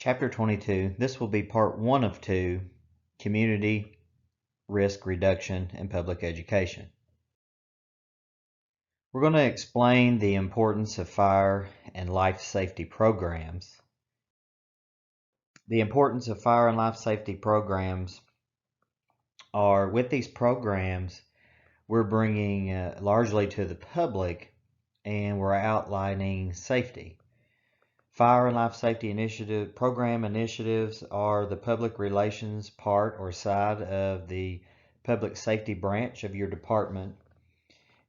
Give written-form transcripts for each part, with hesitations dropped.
Chapter 22, this will be part 1 of 2, Community Risk Reduction and Public Education. We're going to explain the importance of fire and life safety programs. The importance of fire and life safety programs are, with these programs, we're bringing largely to the public, and we're outlining safety. Fire and life safety program initiatives are the public relations part or side of the public safety branch of your department,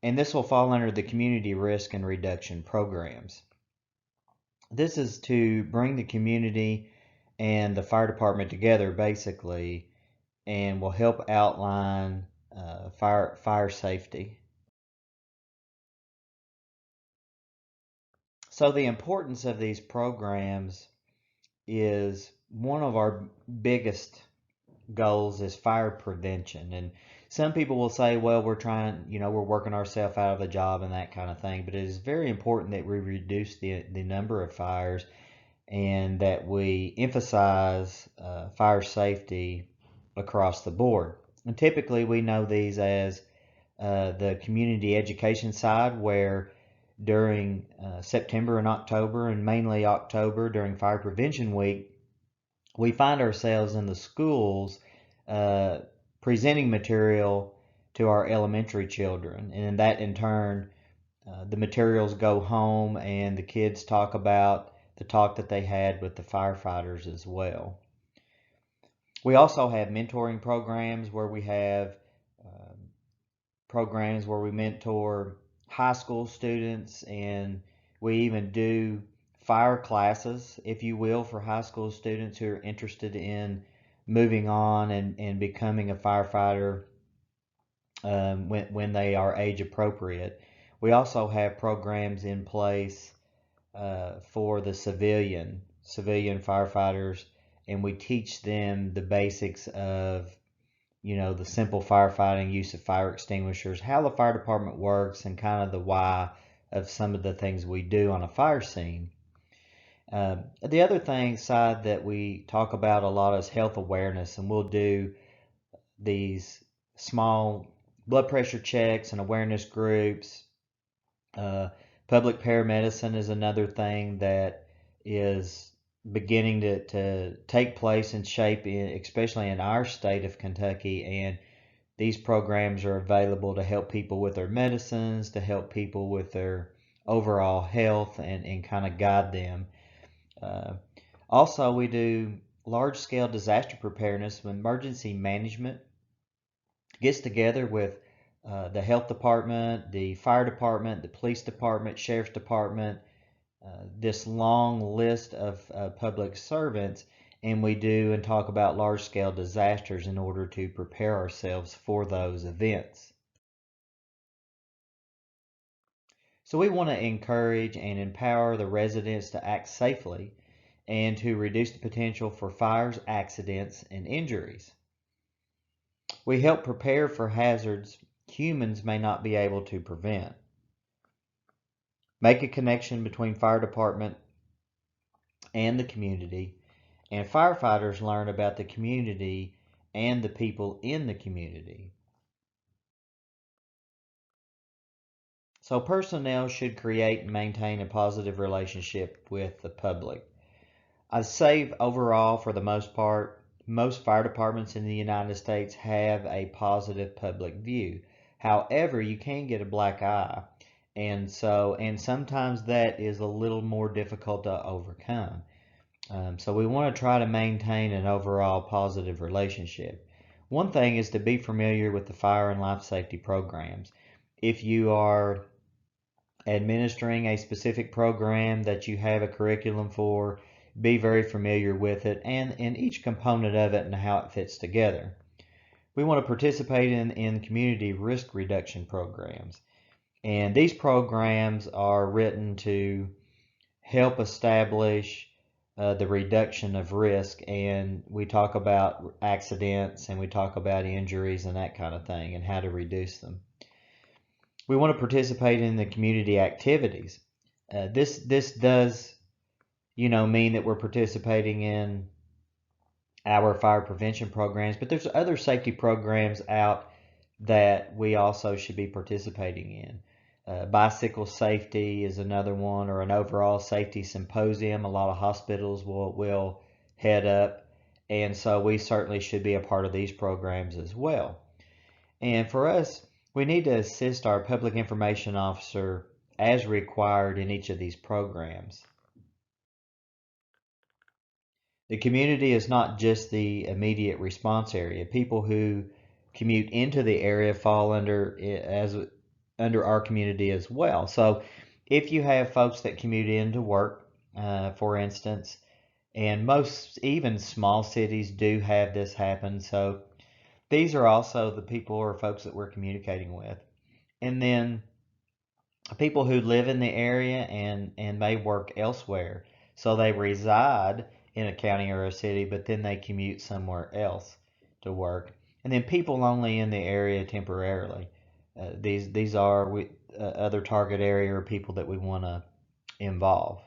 and this will fall under the community risk and reduction programs. This is to bring the community and the fire department together basically, and will help outline fire safety. So the importance of these programs is one of our biggest goals is fire prevention. And some people will say, well, we're working ourselves out of a job and that kind of thing. But it is very important that we reduce the number of fires and that we emphasize fire safety across the board. And typically we know these as the community education side, where during September and October, and mainly October during Fire Prevention Week, we find ourselves in the schools presenting material to our elementary children, and that in turn the materials go home and the kids talk about the talk that they had with the firefighters as well. We also have mentoring programs where we have programs where we mentor high school students, and we even do fire classes, if you will, for high school students who are interested in moving on and becoming a firefighter when they are age appropriate. We also have programs in place for the civilian firefighters, and we teach them the basics of the simple firefighting, use of fire extinguishers, how the fire department works, and kind of the why of some of the things we do on a fire scene. The other side that we talk about a lot is health awareness, and we'll do these small blood pressure checks and awareness groups. Public paramedicine is another thing that is beginning to take place and shape, especially in our state of Kentucky, and these programs are available to help people with their medicines, to help people with their overall health, and kind of guide them. Also, we do large-scale disaster preparedness when emergency management gets together with the health department, the fire department, the police department, sheriff's department, this long list of public servants, and we do and talk about large-scale disasters in order to prepare ourselves for those events. So we want to encourage and empower the residents to act safely and to reduce the potential for fires, accidents, and injuries. We help prepare for hazards humans may not be able to prevent. Make a connection between fire department and the community, and firefighters learn about the community and the people in the community. So personnel should create and maintain a positive relationship with the public. I'd say overall, for the most part, most fire departments in the United States have a positive public view. However, you can get a black eye, and sometimes that is a little more difficult to overcome. So we want to try to maintain an overall positive relationship. One thing is to be familiar with the fire and life safety programs. If you are administering a specific program that you have a curriculum for, be very familiar with it and each component of it and how it fits together. We want to participate in community risk reduction programs. And these programs are written to help establish the reduction of risk, and we talk about accidents and we talk about injuries and that kind of thing and how to reduce them. We want to participate in the community activities. This does mean that we're participating in our fire prevention programs, but there's other safety programs out that we also should be participating in. Bicycle safety is another one, or an overall safety symposium. A lot of hospitals will head up, and so we certainly should be a part of these programs as well. And for us, we need to assist our public information officer as required in each of these programs. The community is not just the immediate response area. People who commute into the area fall under our community as well. So if you have folks that commute into work, for instance, and most even small cities do have this happen. So these are also the people or folks that we're communicating with. And then people who live in the area and may work elsewhere. So they reside in a county or a city, but then they commute somewhere else to work. And then people only in the area temporarily. These are other target area or people that we want to involve.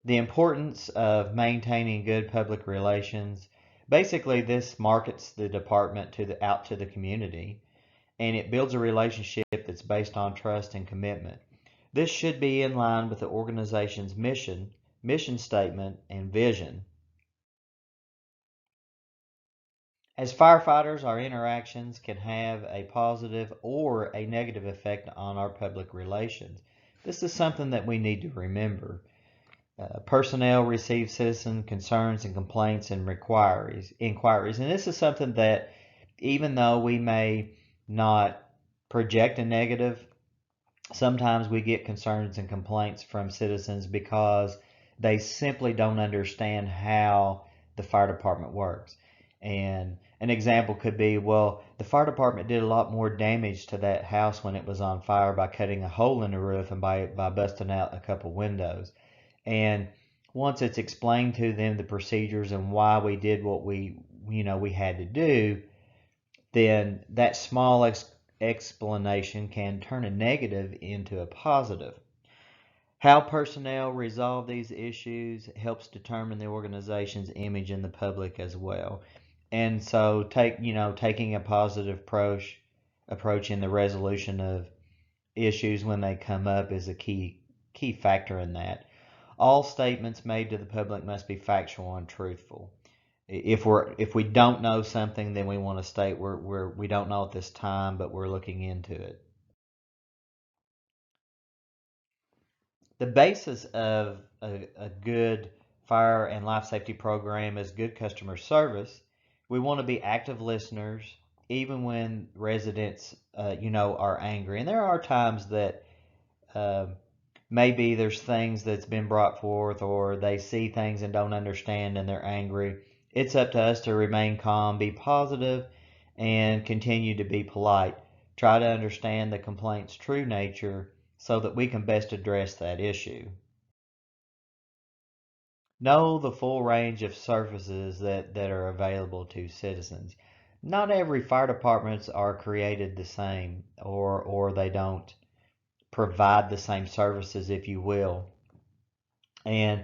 The importance of maintaining good public relations. Basically, this markets the department out to the community, and it builds a relationship that's based on trust and commitment. This should be in line with the organization's mission statement, and vision. As firefighters, our interactions can have a positive or a negative effect on our public relations. This is something that we need to remember. Personnel receive citizen concerns and complaints and inquiries. And this is something that, even though we may not project a negative, sometimes we get concerns and complaints from citizens because they simply don't understand how the fire department works. And an example could be, well, the fire department did a lot more damage to that house when it was on fire by cutting a hole in the roof and by busting out a couple windows. And once it's explained to them the procedures and why we did what we had to do, then that small explanation can turn a negative into a positive. How personnel resolve these issues helps determine the organization's image in the public as well. And so taking a positive approach in the resolution of issues when they come up is a key factor in that. All statements made to the public must be factual and truthful. If we don't know something, then we want to state we don't know at this time, but we're looking into it. The basis of a good fire and life safety program is good customer service. We want to be active listeners, even when residents, are angry. And there are times that uh, maybe there's things that's been brought forth, or they see things and don't understand and they're angry. It's up to us to remain calm, be positive, and continue to be polite. Try to understand the complaint's true nature so that we can best address that issue. Know the full range of services that are available to citizens. Not every fire departments are created the same, or they don't provide the same services, if you will. And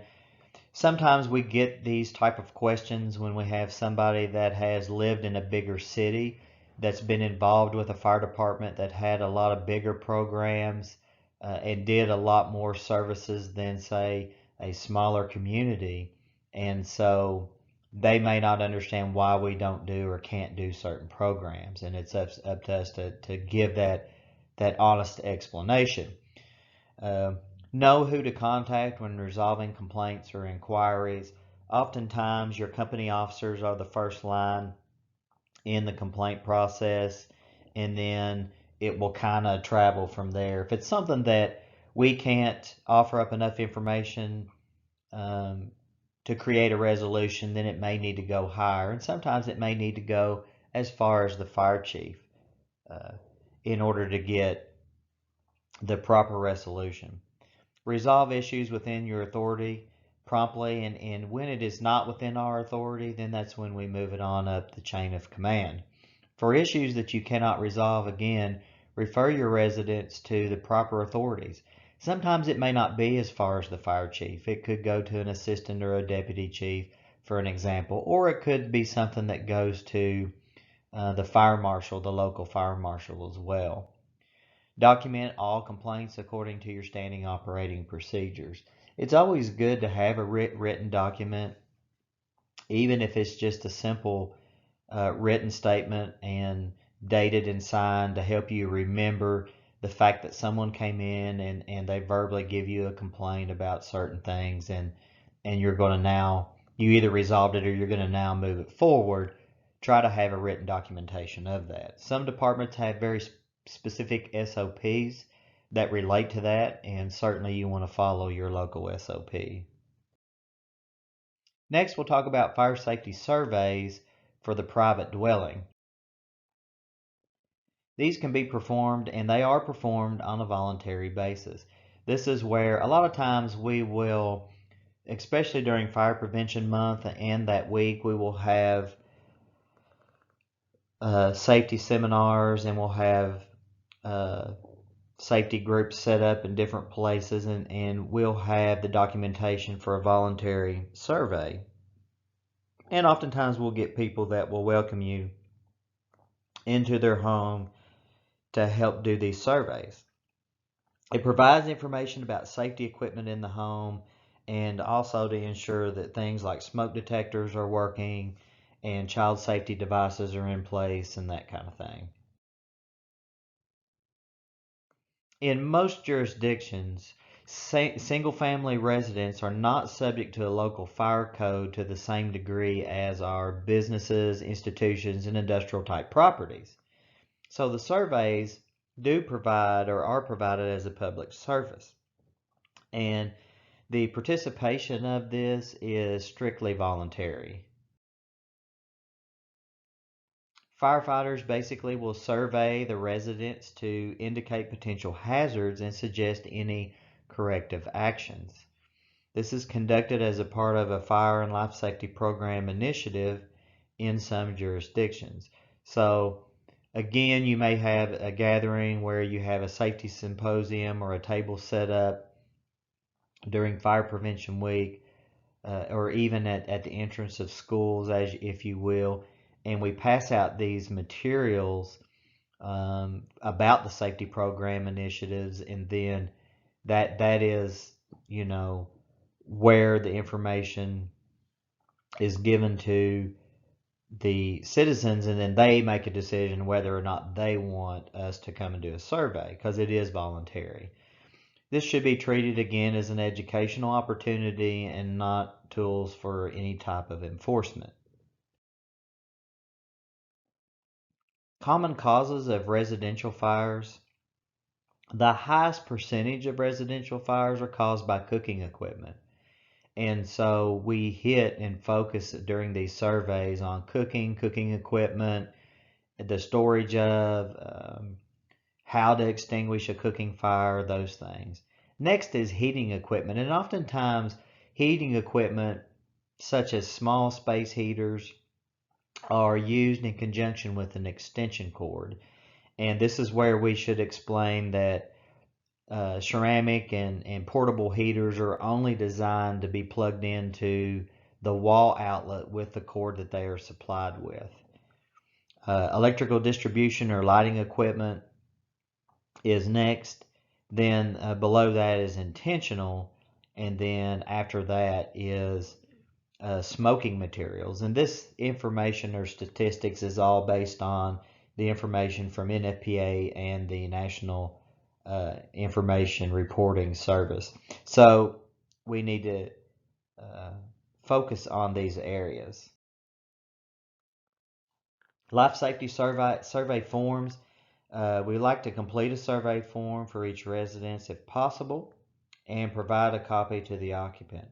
sometimes we get these type of questions when we have somebody that has lived in a bigger city, that's been involved with a fire department that had a lot of bigger programs, and did a lot more services than, say, a smaller community. And so they may not understand why we don't do or can't do certain programs. And it's up to us to give that honest explanation. Uh, know who to contact when resolving complaints or inquiries. Oftentimes, your company officers are the first line in the complaint process, and then it will kind of travel from there. If it's something that we can't offer up enough information um, to create a resolution, then it may need to go higher, and sometimes it may need to go as far as the fire chief uh, in order to get the proper resolution. Resolve issues within your authority promptly, and when it is not within our authority, then that's when we move it on up the chain of command. For issues that you cannot resolve, again, refer your residents to the proper authorities. Sometimes it may not be as far as the fire chief. It could go to an assistant or a deputy chief, for an example, or it could be something that goes to the fire marshal, the local fire marshal as well. Document all complaints according to your standing operating procedures. It's always good to have a written document, even if it's just a simple written statement and dated and signed, to help you remember the fact that someone came in and they verbally give you a complaint about certain things, and you're going to now, you either resolved it or you're going to now move it forward. Try to have a written documentation of that. Some departments have very specific SOPs that relate to that, and certainly you want to follow your local SOP. Next, we'll talk about fire safety surveys for the private dwelling. These can be performed, and they are performed on a voluntary basis. This is where a lot of times we will, especially during Fire Prevention Month and that week, we will have safety seminars, and we'll have safety groups set up in different places, and we'll have the documentation for a voluntary survey. And oftentimes we'll get people that will welcome you into their home to help do these surveys. It provides information about safety equipment in the home, and also to ensure that things like smoke detectors are working and child safety devices are in place and that kind of thing. In most jurisdictions, single-family residents are not subject to a local fire code to the same degree as are businesses, institutions, and industrial-type properties. So the surveys do provide, or are provided, as a public service. And the participation of this is strictly voluntary. Firefighters basically will survey the residents to indicate potential hazards and suggest any corrective actions. This is conducted as a part of a fire and life safety program initiative in some jurisdictions. So again, you may have a gathering where you have a safety symposium or a table set up during Fire Prevention Week, or even at the entrance of schools, as if you will, and we pass out these materials about the safety program initiatives, and then that is, where the information is given to the citizens, and then they make a decision whether or not they want us to come and do a survey, because it is voluntary. This should be treated again as an educational opportunity and not tools for any type of enforcement. Common causes of residential fires. The highest percentage of residential fires are caused by cooking equipment. And so we hit and focus during these surveys on cooking equipment, the storage of, how to extinguish a cooking fire, those things. Next is heating equipment, and oftentimes heating equipment such as small space heaters are used in conjunction with an extension cord. And this is where we should explain that ceramic and portable heaters are only designed to be plugged into the wall outlet with the cord that they are supplied with. Electrical distribution or lighting equipment is next. Then below that is intentional, and then after that is smoking materials. And this information or statistics is all based on the information from NFPA and the National Information Reporting Service. So we need to focus on these areas. Life safety survey forms. We like to complete a survey form for each residence if possible, and provide a copy to the occupant.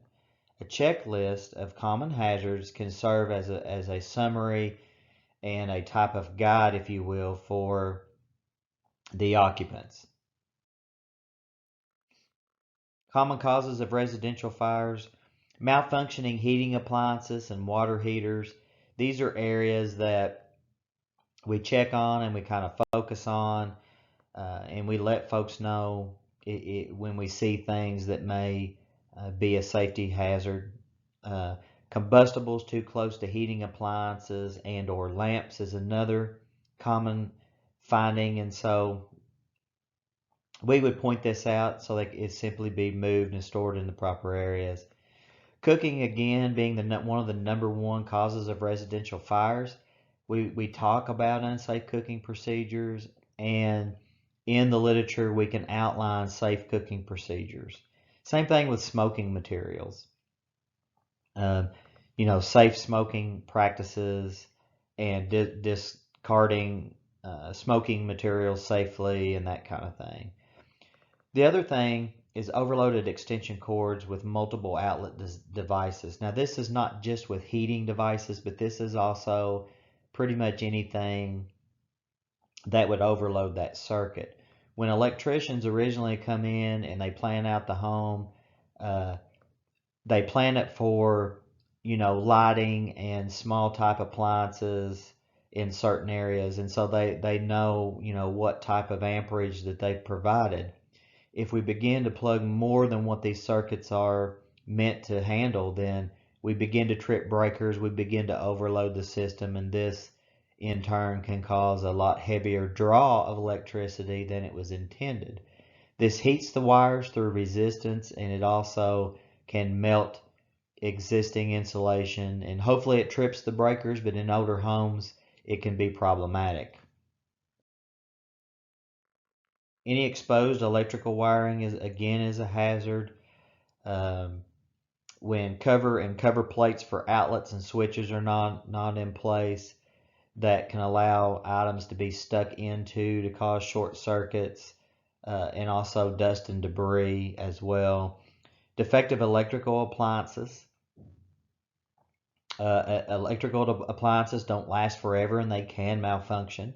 A checklist of common hazards can serve as a summary and a type of guide, if you will, for the occupants. Common causes of residential fires. Malfunctioning heating appliances and water heaters. These are areas that we check on and we kind of focus on, and we let folks know when we see things that may be a safety hazard. Uh, Combustibles too close to heating appliances and or lamps is another common finding, and so we would point this out so that it simply be moved and stored in the proper areas. Cooking, again, being one of the number one causes of residential fires. We talk about unsafe cooking procedures, and in the literature we can outline safe cooking procedures. Same thing with smoking materials. Um, safe smoking practices and discarding smoking materials safely and that kind of thing. The other thing is overloaded extension cords with multiple outlet devices. Now, this is not just with heating devices, but this is also pretty much anything that would overload that circuit. When electricians originally come in and they plan out the home, uh, they plan it for, lighting and small type appliances in certain areas. And so they know, what type of amperage that they've provided. If we begin to plug more than what these circuits are meant to handle, then we begin to trip breakers, we begin to overload the system, and this in turn can cause a lot heavier draw of electricity than it was intended. This heats the wires through resistance, and it also can melt existing insulation, and hopefully it trips the breakers, but in older homes it can be problematic. Any exposed electrical wiring is a hazard. Um, when cover plates for outlets and switches are not in place, that can allow items to be stuck into to cause short circuits, and also dust and debris as well. Defective electrical appliances. Electrical appliances don't last forever and they can malfunction.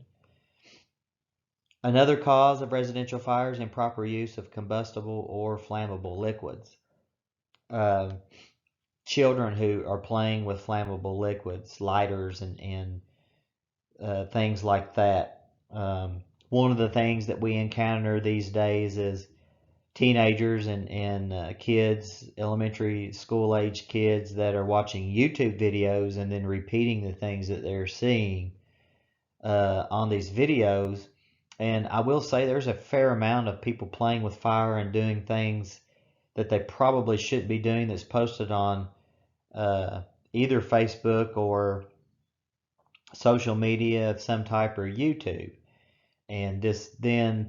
Another cause of residential fires is improper use of combustible or flammable liquids. Uh, Children who are playing with flammable liquids, lighters, and things like that. One of the things that we encounter these days is teenagers and kids, elementary school age kids, that are watching YouTube videos and then repeating the things that they're seeing on these videos. And I will say there's a fair amount of people playing with fire and doing things that they probably shouldn't be doing that's posted on either Facebook or social media of some type or YouTube. And then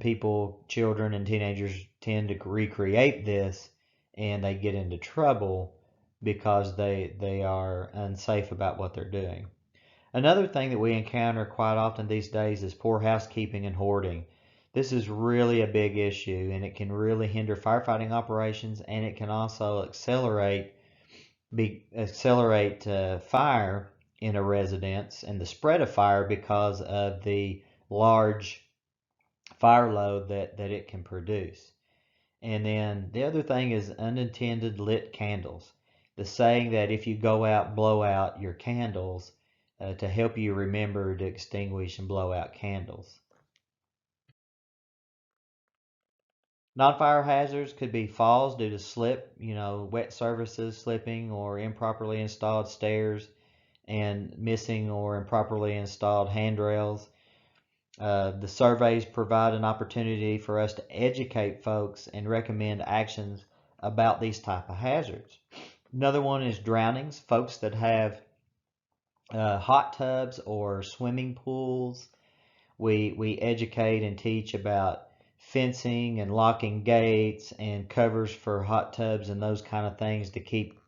children and teenagers tend to recreate this, and they get into trouble because they are unsafe about what they're doing. Another thing that we encounter quite often these days is poor housekeeping and hoarding. This is really a big issue, and it can really hinder firefighting operations, and it can also accelerate fire in a residence and the spread of fire because of the large fire load that it can produce. And then the other thing is unintended lit candles. The saying that if you go out, blow out your candles, to help you remember to extinguish and blow out candles. Non-fire hazards could be falls due to slip, wet surfaces slipping, or improperly installed stairs and missing or improperly installed handrails. The surveys provide an opportunity for us to educate folks and recommend actions about these type of hazards. Another one is drownings. Folks that have hot tubs or swimming pools, we educate and teach about fencing and locking gates and covers for hot tubs and those kind of things to keep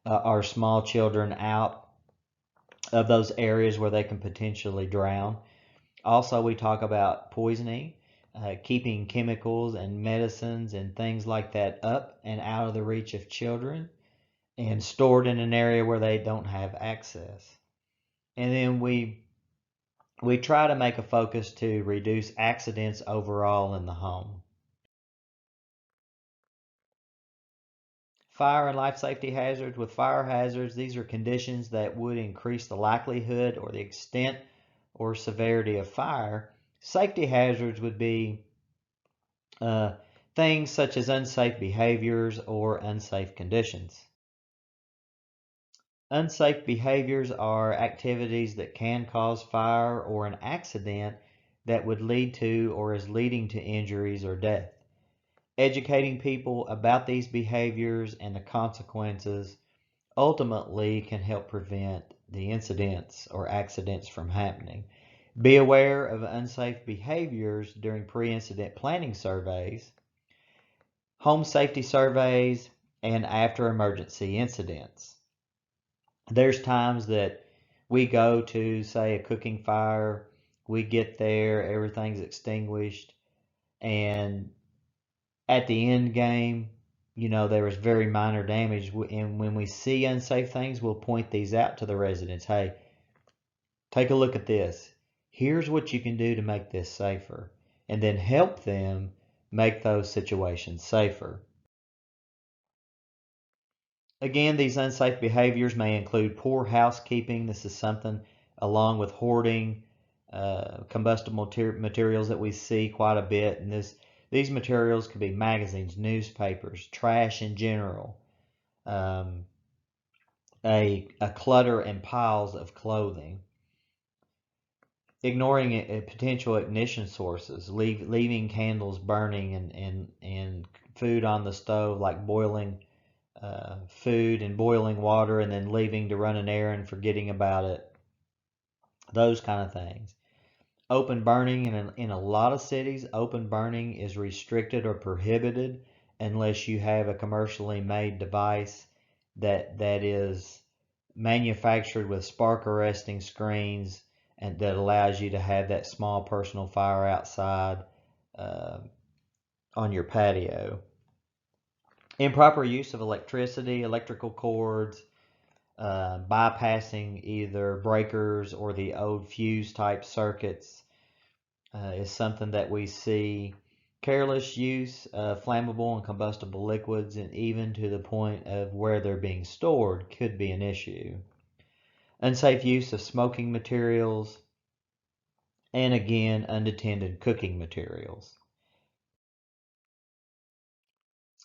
our small children out of those areas where they can potentially drown. Also, we talk about poisoning, keeping chemicals and medicines and things like that up and out of the reach of children and stored in an area where they don't have access. And then we try to make a focus to reduce accidents overall in the home. Fire and life safety hazards. With fire hazards, these are conditions that would increase the likelihood or the extent or severity of fire. Safety hazards would be things such as unsafe behaviors or unsafe conditions. Unsafe behaviors are activities that can cause fire or an accident that would lead to or is leading to injuries or death. Educating people about these behaviors and the consequences ultimately can help prevent the incidents or accidents from happening. Be aware of unsafe behaviors during pre-incident planning surveys, home safety surveys, and after emergency incidents. There's times that we go to, say, a cooking fire, we get there, everything's extinguished, and at the end game, there was very minor damage. And when we see unsafe things, we'll point these out to the residents. Hey, take a look at this. Here's what you can do to make this safer, and then help them make those situations safer. Again, these unsafe behaviors may include poor housekeeping. This is something along with hoarding, combustible materials that we see quite a bit. And these materials could be magazines, newspapers, trash in general, a clutter and piles of clothing. Ignoring potential ignition sources, leaving candles burning and food on the stove, like boiling food and boiling water and then leaving to run an errand, forgetting about it, those kind of things. Open burning, in a lot of cities, open burning is restricted or prohibited unless you have a commercially made device that is manufactured with spark arresting screens and that allows you to have that small personal fire outside on your patio. Improper use of electricity, electrical cords, bypassing either breakers or the old fuse type circuits is something that we see. Careless use of flammable and combustible liquids, and even to the point of where they're being stored, could be an issue. Unsafe use of smoking materials, and again, unattended cooking materials.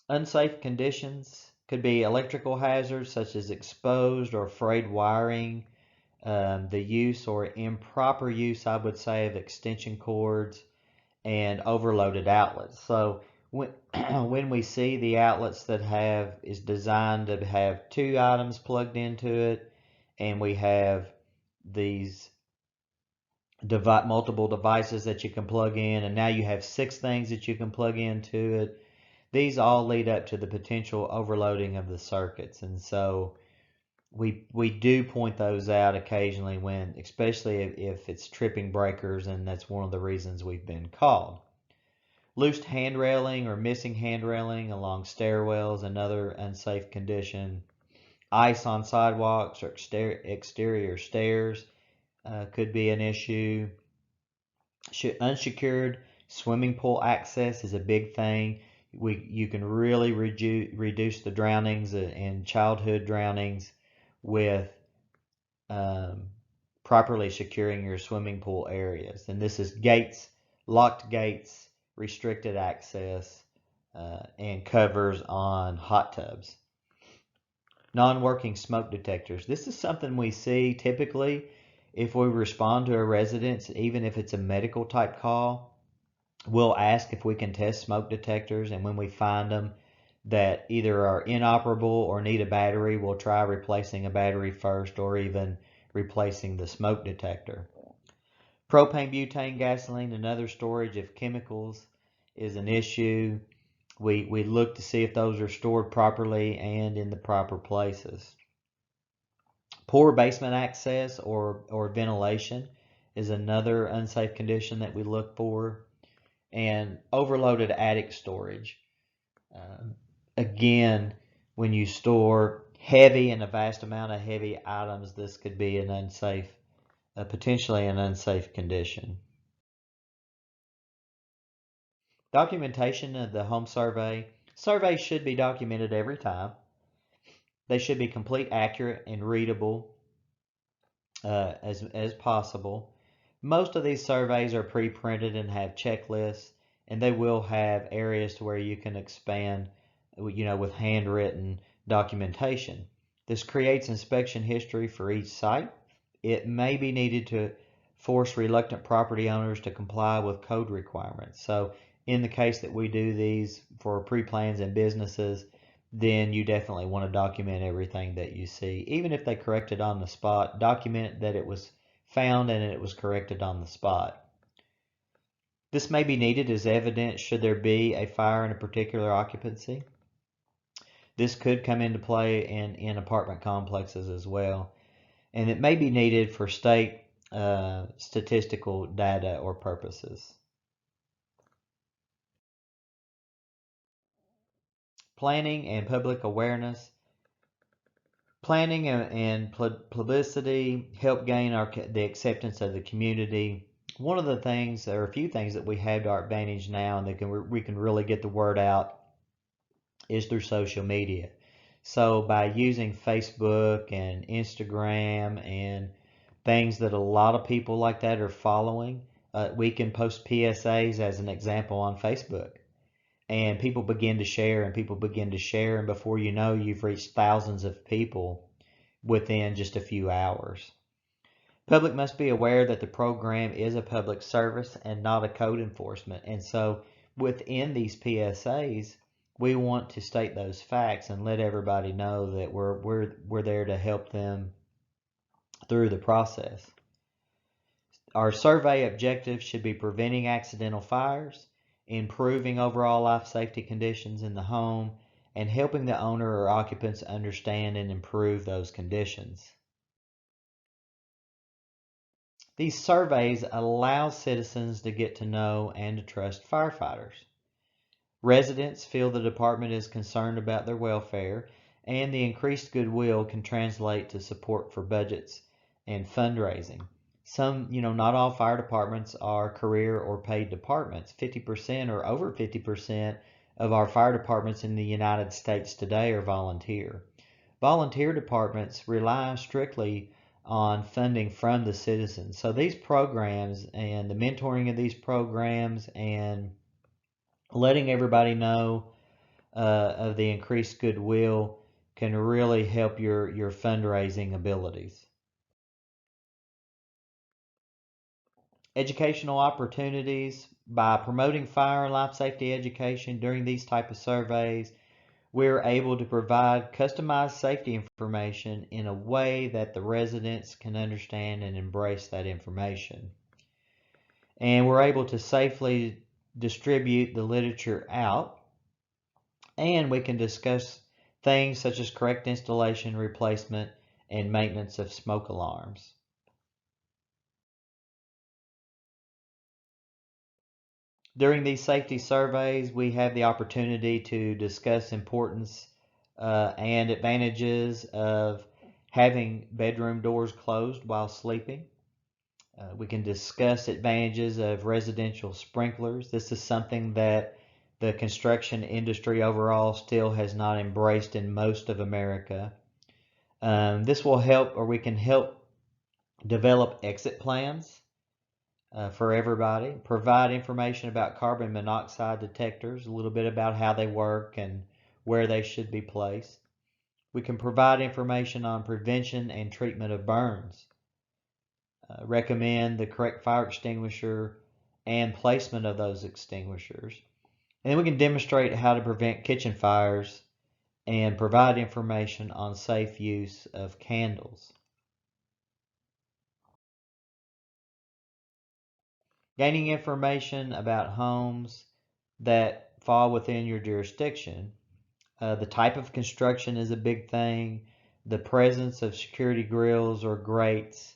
Unsafe conditions could be electrical hazards such as exposed or frayed wiring, the use or improper use, I would say, of extension cords and overloaded outlets. So when, when we see the outlets that is designed to have 2 items plugged into it, and we have these multiple devices that you can plug in, and now you have 6 things that you can plug into it, these all lead up to the potential overloading of the circuits. And so we do point those out occasionally, when, especially if it's tripping breakers, and that's one of the reasons we've been called. Loose hand railing or missing hand railing along stairwells, another unsafe condition. Ice on sidewalks or exterior stairs could be an issue. Unsecured swimming pool access is a big thing. You can really reduce the drownings and childhood drownings with properly securing your swimming pool areas. And this is gates, locked gates, restricted access, and covers on hot tubs. Non-working smoke detectors. This is something we see typically if we respond to a residence, even if it's a medical type call. We'll ask if we can test smoke detectors, and when we find them that either are inoperable or need a battery, we'll try replacing a battery first, or even replacing the smoke detector. Propane, butane, gasoline, and other storage of chemicals is an issue. We look to see if those are stored properly and in the proper places. Poor basement access or ventilation is another unsafe condition that we look for. And overloaded attic storage. Again, when you store heavy and a vast amount of heavy items, this could be an unsafe, potentially an unsafe condition. Documentation of the home survey. Surveys should be documented every time. They should be complete, accurate, and readable as possible. Most of these surveys are pre-printed and have checklists, and they will have areas to where you can expand, with handwritten documentation. This creates inspection history for each site. It may be needed to force reluctant property owners to comply with code requirements. So in the case that we do these for pre-plans and businesses, then you definitely want to document everything that you see. Even if they correct it on the spot, document that it was found and it was corrected on the spot. This may be needed as evidence should there be a fire in a particular occupancy. This could come into play in apartment complexes as well. And it may be needed for state statistical data or purposes. Planning and public awareness. Planning and publicity help gain the acceptance of the community. One of the things, there are a few things that we have to our advantage now, and we can really get the word out, is through social media. So by using Facebook and Instagram and things that a lot of people like that are following, we can post PSAs as an example on Facebook. And people begin to share and people begin to share, and before you know, you've reached thousands of people within just a few hours. Public must be aware that the program is a public service and not a code enforcement. And so within these PSAs, we want to state those facts and let everybody know that we're there to help them through the process. Our survey objectives should be preventing accidental fires, improving overall life safety conditions in the home, and helping the owner or occupants understand and improve those conditions. These surveys allow citizens to get to know and to trust firefighters. Residents feel the department is concerned about their welfare, and the increased goodwill can translate to support for budgets and fundraising. Not all fire departments are career or paid departments. 50% or over 50% of our fire departments in the United States today are volunteer. Volunteer departments rely strictly on funding from the citizens. So these programs and the mentoring of these programs and letting everybody know of the increased goodwill can really help your fundraising abilities. Educational opportunities. By promoting fire and life safety education during these type of surveys, we're able to provide customized safety information in a way that the residents can understand and embrace that information. And we're able to safely distribute the literature out, and we can discuss things such as correct installation, replacement, and maintenance of smoke alarms. During these safety surveys, we have the opportunity to discuss importance and advantages of having bedroom doors closed while sleeping. We can discuss advantages of residential sprinklers. This is something that the construction industry overall still has not embraced in most of America. This will help, or we can help develop exit plans for everybody, provide information about carbon monoxide detectors, a little bit about how they work and where they should be placed. We can provide information on prevention and treatment of burns, recommend the correct fire extinguisher and placement of those extinguishers. And then we can demonstrate how to prevent kitchen fires and provide information on safe use of candles. Gaining information about homes that fall within your jurisdiction. The type of construction is a big thing. The presence of security grills or grates.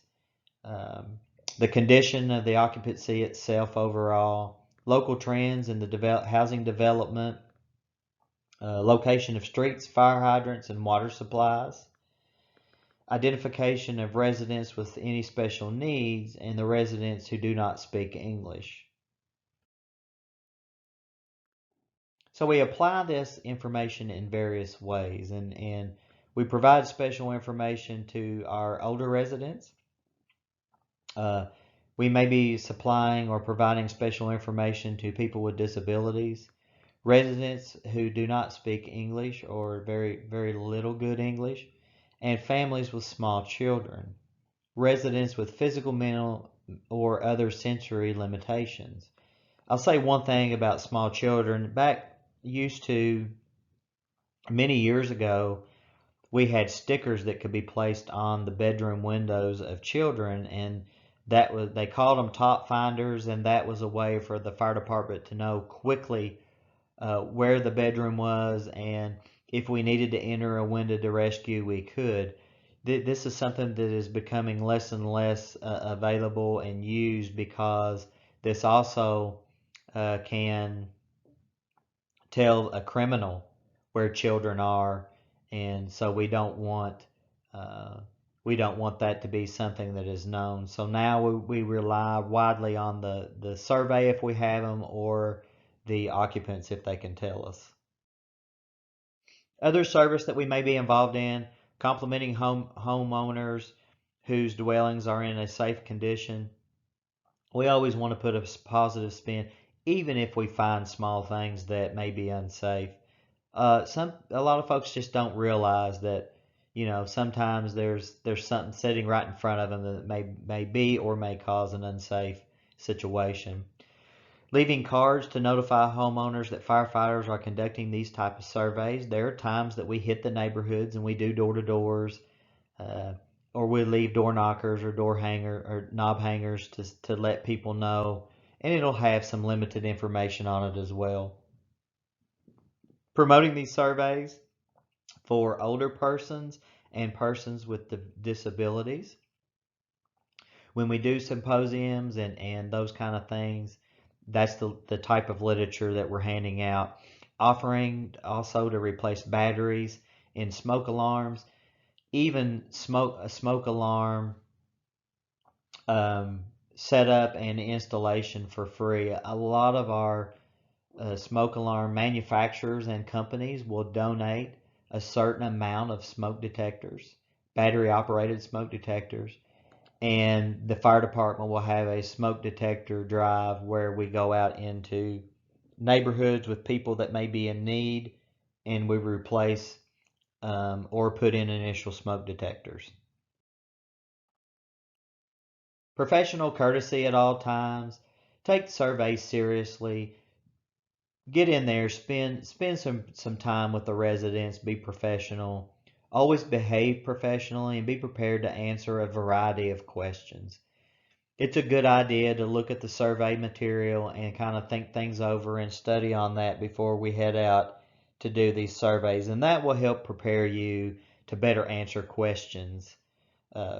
The condition of the occupancy itself overall. Local trends in the housing development. Location of streets, fire hydrants, and water supplies. Identification of residents with any special needs and the residents who do not speak English. So we apply this information in various ways, and we provide special information to our older residents. We may be supplying or providing special information to people with disabilities, residents who do not speak English or very little good English, and families with small children, residents with physical, mental, or other sensory limitations. I'll say one thing about small children. Back used to many years ago, we had stickers that could be placed on the bedroom windows of children, and that was, they called them top finders, and that was a way for the fire department to know quickly where the bedroom was, and if we needed to enter a window to rescue, we could. This is something that is becoming less and less available and used, because this also can tell a criminal where children are, and so uh, we don't want that to be something that is known. So now we rely widely on the survey if we have them, or the occupants if they can tell us. Other service that we may be involved in: complimenting homeowners whose dwellings are in a safe condition. We always want to put a positive spin, even if we find small things that may be unsafe. A lot of folks just don't realize that, sometimes there's something sitting right in front of them that may be or may cause an unsafe situation. Leaving cards to notify homeowners that firefighters are conducting these type of surveys. There are times that we hit the neighborhoods and we do door to doors, uh, or we leave door knockers or door hanger or knob hangers to let people know, and it'll have some limited information on it as well. Promoting these surveys for older persons and persons with disabilities. When we do symposiums and those kind of things, that's the type of literature that we're handing out. Offering also to replace batteries in smoke alarms, even a smoke alarm um, setup and installation for free. A lot of our smoke alarm manufacturers and companies will donate a certain amount of smoke detectors, battery operated smoke detectors, and the fire department will have a smoke detector drive where we go out into neighborhoods with people that may be in need, and we replace or put in initial smoke detectors. Professional courtesy at all times. Take surveys seriously. Get in there, spend some time with the residents, be professional. Always behave professionally and be prepared to answer a variety of questions. It's a good idea to look at the survey material and kind of think things over and study on that before we head out to do these surveys, and that will help prepare you to better answer questions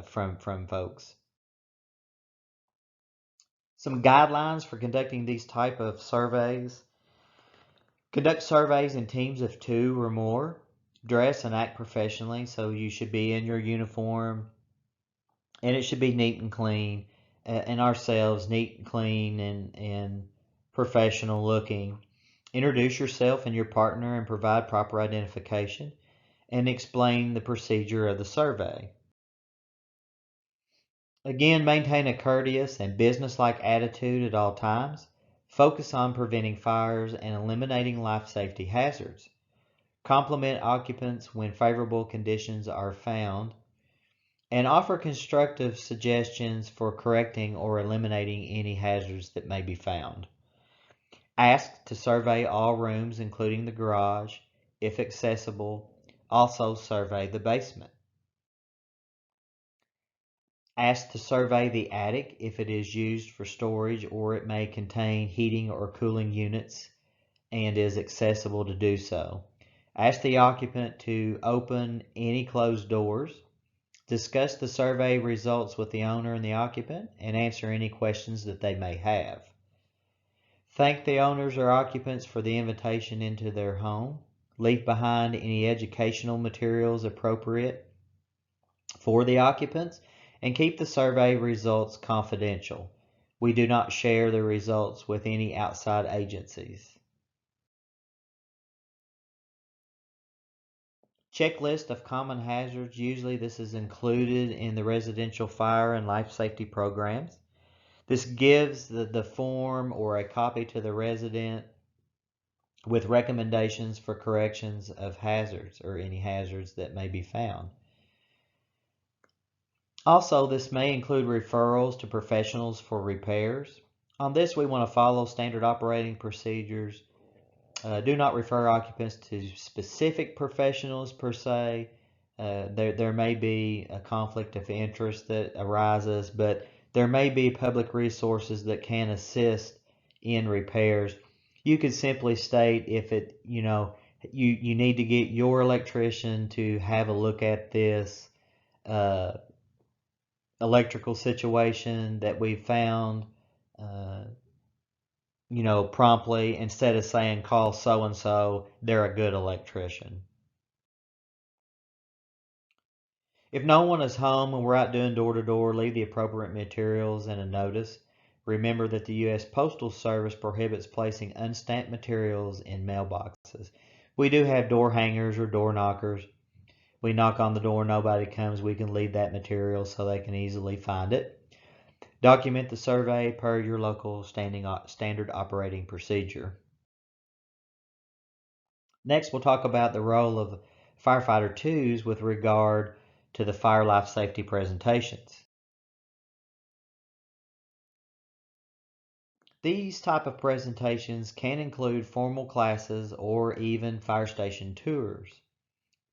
from folks. Some guidelines for conducting these type of surveys: conduct surveys in teams of 2 or more. Dress and act professionally, so you should be in your uniform, and it should be neat and clean, and ourselves neat and clean and professional looking. Introduce yourself and your partner and provide proper identification, and explain the procedure of the survey. Again, maintain a courteous and businesslike attitude at all times. Focus on preventing fires and eliminating life safety hazards. Compliment occupants when favorable conditions are found, and offer constructive suggestions for correcting or eliminating any hazards that may be found. Ask to survey all rooms, including the garage, if accessible. Also survey the basement. Ask to survey the attic if it is used for storage or it may contain heating or cooling units and is accessible to do so. Ask the occupant to open any closed doors. Discuss the survey results with the owner and the occupant and answer any questions that they may have. Thank the owners or occupants for the invitation into their home. Leave behind any educational materials appropriate for the occupants, and keep the survey results confidential. We do not share the results with any outside agencies. Checklist of common hazards. Usually this is included in the residential fire and life safety programs. This gives the form or a copy to the resident with recommendations for corrections of hazards or any hazards that may be found. Also, this may include referrals to professionals for repairs. On this, we want to follow standard operating procedures. Do not refer occupants to specific professionals per se. There may be a conflict of interest that arises, but there may be public resources that can assist in repairs. You could simply state if you need to get your electrician to have a look at this electrical situation that we found, uh, promptly, instead of saying call so and so, they're a good electrician. If no one is home and we're out doing door to door, leave the appropriate materials and a notice. Remember that the U.S. Postal Service prohibits placing unstamped materials in mailboxes. We do have door hangers or door knockers. We knock on the door, nobody comes, we can leave that material so they can easily find it. Document the survey per your local standard operating procedure. Next, we'll talk about the role of firefighter twos with regard to the fire life safety presentations. These type of presentations can include formal classes or even fire station tours.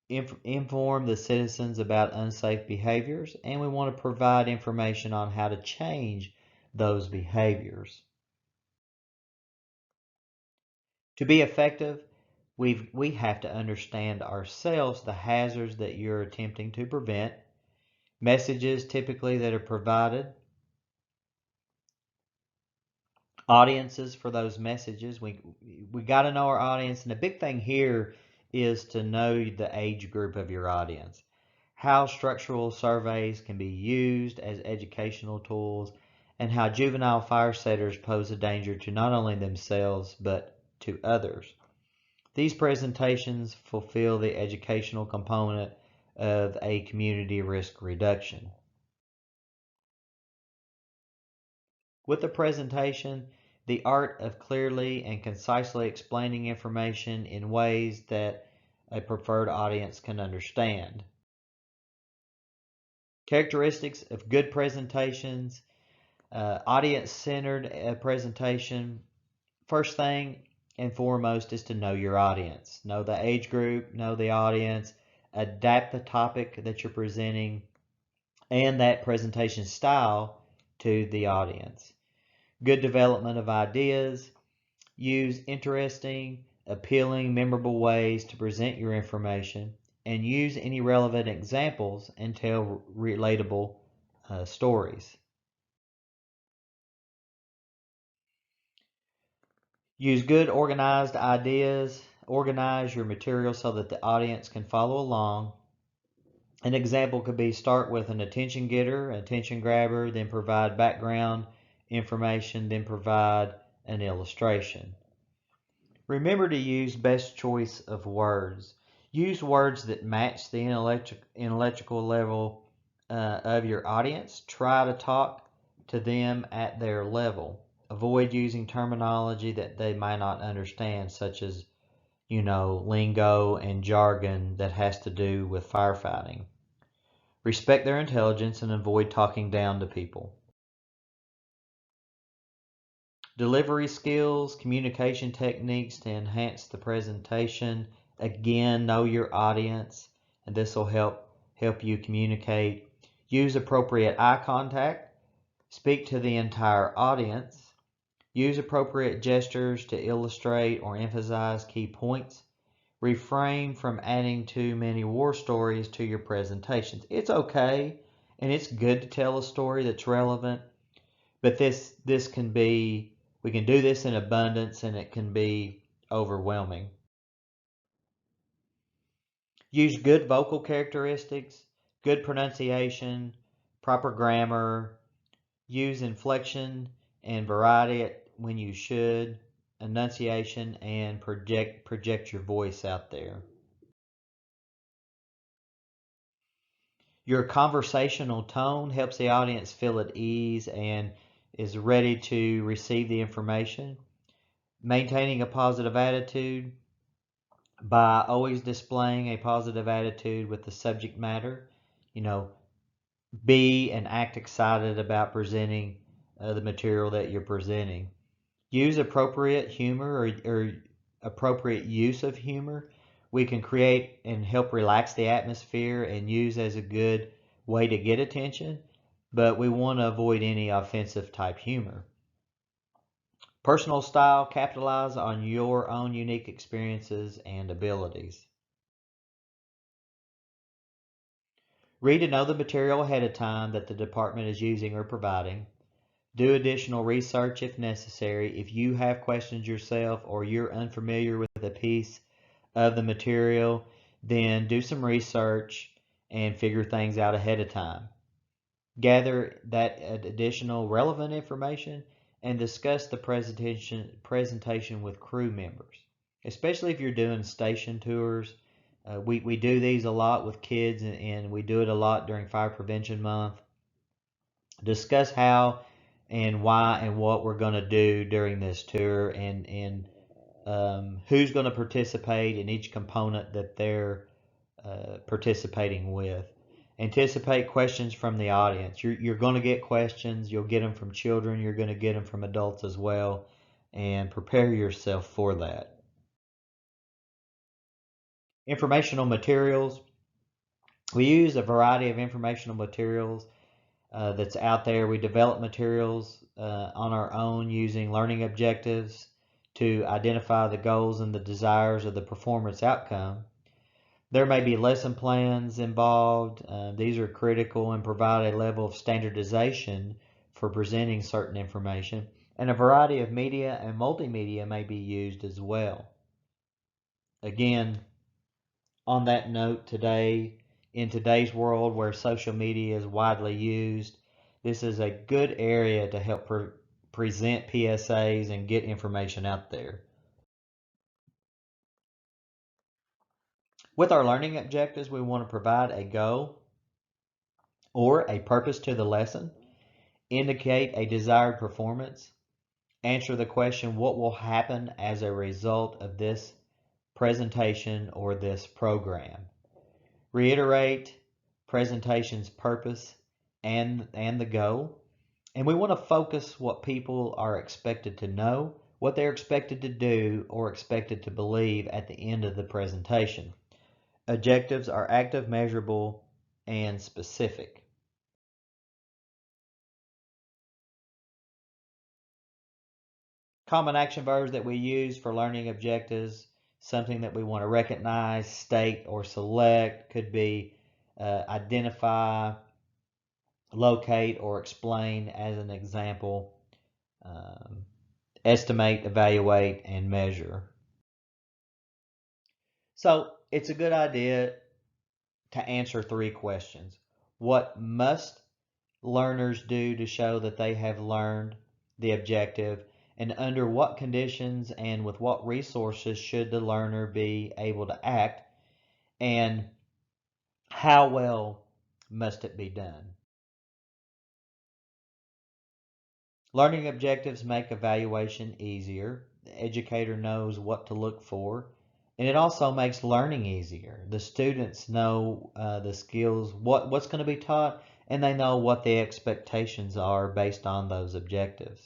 Inform the citizens about unsafe behaviors, and we want to provide information on how to change those behaviors. To be effective, we have to understand ourselves the hazards that you're attempting to prevent, messages typically that are provided, audiences for those messages. We got to know our audience, and the big thing here is to know the age group of your audience. How structural surveys can be used as educational tools, and how juvenile fire setters pose a danger to not only themselves but to others. These presentations fulfill the educational component of a community risk reduction. With the presentation, the art of clearly and concisely explaining information in ways that a preferred audience can understand. Characteristics of good presentations, audience-centered presentation. First thing and foremost is to know your audience. Know the age group, know the audience, adapt the topic that you're presenting and that presentation style to the audience. Good development of ideas. Use interesting, appealing, memorable ways to present your information, and use any relevant examples and tell relatable stories. Use good organized ideas. Organize your material so that the audience can follow along. An example could be start with an attention getter, attention grabber, then provide background information, then provide an illustration. Remember to use best choice of words. Use words that match the intellectual level of your audience. Try to talk to them at their level. Avoid using terminology that they might not understand, such as, lingo and jargon that has to do with firefighting. Respect their intelligence and avoid talking down to people. Delivery skills, communication techniques to enhance the presentation. Again, know your audience, and this will help you communicate. Use appropriate eye contact. Speak to the entire audience. Use appropriate gestures to illustrate or emphasize key points. Refrain from adding too many war stories to your presentations. It's okay, and it's good to tell a story that's relevant, but this can be, we can do this in abundance and it can be overwhelming. Use good vocal characteristics, good pronunciation, proper grammar. Use inflection and variety when you should, enunciation, and project your voice out there. Your conversational tone helps the audience feel at ease, and is ready to receive the information. Maintaining a positive attitude by always displaying a positive attitude with the subject matter. You know, be and act excited about presenting the material that you're presenting. Use appropriate humor or appropriate use of humor. We can create and help relax the atmosphere and use as a good way to get attention, but we want to avoid any offensive type humor. Personal style, capitalize on your own unique experiences and abilities. Read and know the material ahead of time that the department is using or providing. Do additional research if necessary. If you have questions yourself or you're unfamiliar with a piece of the material, then do some research and figure things out ahead of time. Gather that additional relevant information and discuss the presentation with crew members, especially if you're doing station tours. We do these a lot with kids, and we do it a lot during Fire Prevention Month. Discuss how and why and what we're going to do during this tour, and who's going to participate in each component that they're participating with. Anticipate questions from the audience. You're going to get questions. You'll get them from children. You're going to get them from adults as well. And prepare yourself for that. Informational materials. We use a variety of informational materials that's out there. We develop materials on our own using learning objectives to identify the goals and the desires of the performance outcome. There may be lesson plans involved. These are critical and provide a level of standardization for presenting certain information. And a variety of media and multimedia may be used as well. Again, on that note, in today's world where social media is widely used, this is a good area to help present PSAs and get information out there. With our learning objectives, we want to provide a goal or a purpose to the lesson, indicate a desired performance, answer the question, what will happen as a result of this presentation or this program? Reiterate presentation's purpose and the goal. And we want to focus what people are expected to know, what they're expected to do or expected to believe at the end of the presentation. Objectives are active, measurable, and specific. Common action verbs that we use for learning objectives, something that we want to recognize, state, or select, could be identify, locate, or explain as an example, estimate, evaluate, and measure. So it's a good idea to answer 3 questions. What must learners do to show that they have learned the objective, and under what conditions and with what resources should the learner be able to act, and how well must it be done? Learning objectives make evaluation easier. The educator knows what to look for, and it also makes learning easier. The students know the skills, what's going to be taught, and they know what the expectations are based on those objectives.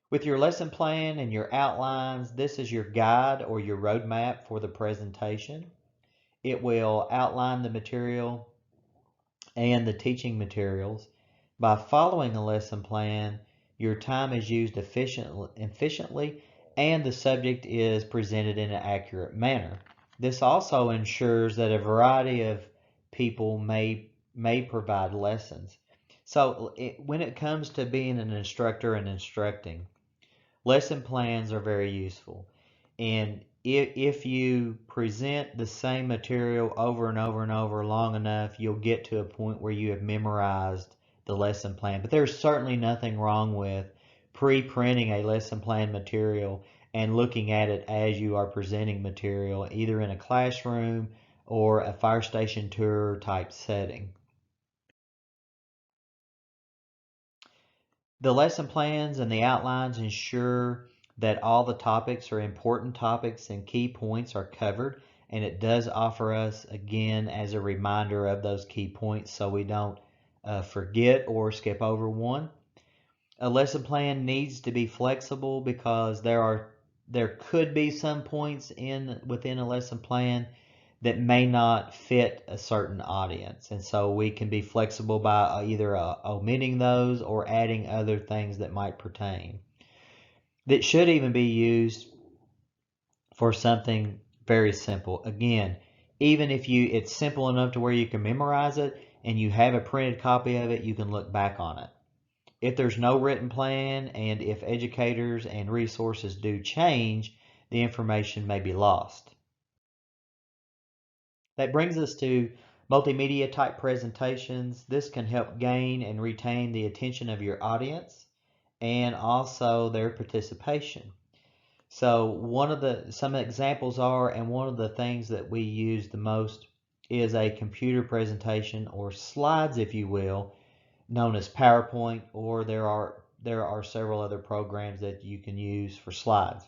With your lesson plan and your outlines, this is your guide or your roadmap for the presentation. It will outline the material and the teaching materials. By following a lesson plan, your time is used efficiently and the subject is presented in an accurate manner. This also ensures that a variety of people may provide lessons. So when it comes to being an instructor and instructing, lesson plans are very useful. And if you present the same material over and over and over long enough, you'll get to a point where you have memorized the lesson plan. But there's certainly nothing wrong with pre-printing a lesson plan material and looking at it as you are presenting material, either in a classroom or a fire station tour type setting. The lesson plans and the outlines ensure that all the topics or important topics and key points are covered, and it does offer us, again, as a reminder of those key points so we don't forget or skip over one. A lesson plan needs to be flexible because there could be some points within a lesson plan that may not fit a certain audience, and so we can be flexible by either omitting those or adding other things that might pertain. That should even be used for something very simple. Again, even if it's simple enough to where you can memorize it and you have a printed copy of it, you can look back on it. If there's no written plan and if educators and resources do change, the information may be lost. That brings us to multimedia type presentations. This can help gain and retain the attention of your audience and also their participation. So some examples are, and one of the things that we use the most is a computer presentation, or slides if you will, known as PowerPoint, or there are several other programs that you can use for slides.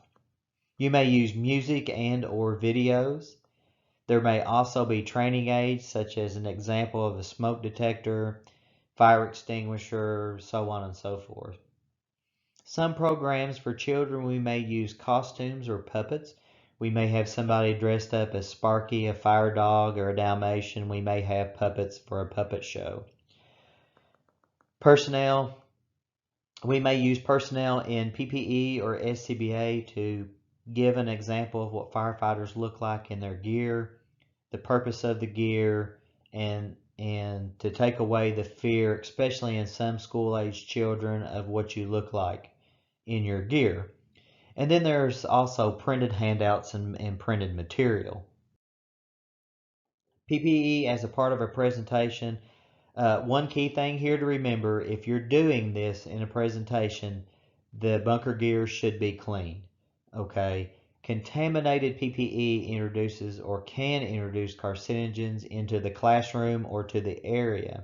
You may use music and or videos. There may also be training aids, such as an example of a smoke detector, fire extinguisher, so on and so forth. Some programs for children, we may use costumes or puppets. We may have somebody dressed up as Sparky, a fire dog, or a Dalmatian. We may have puppets for a puppet show. Personnel, we may use personnel in PPE or SCBA to give an example of what firefighters look like in their gear, the purpose of the gear, and to take away the fear, especially in some school-age children, of what you look like in your gear. And then there's also printed handouts and printed material. PPE as a part of a presentation. One key thing here to remember, if you're doing this in a presentation, the bunker gear should be clean. Okay? Contaminated PPE introduces or can introduce carcinogens into the classroom or to the area.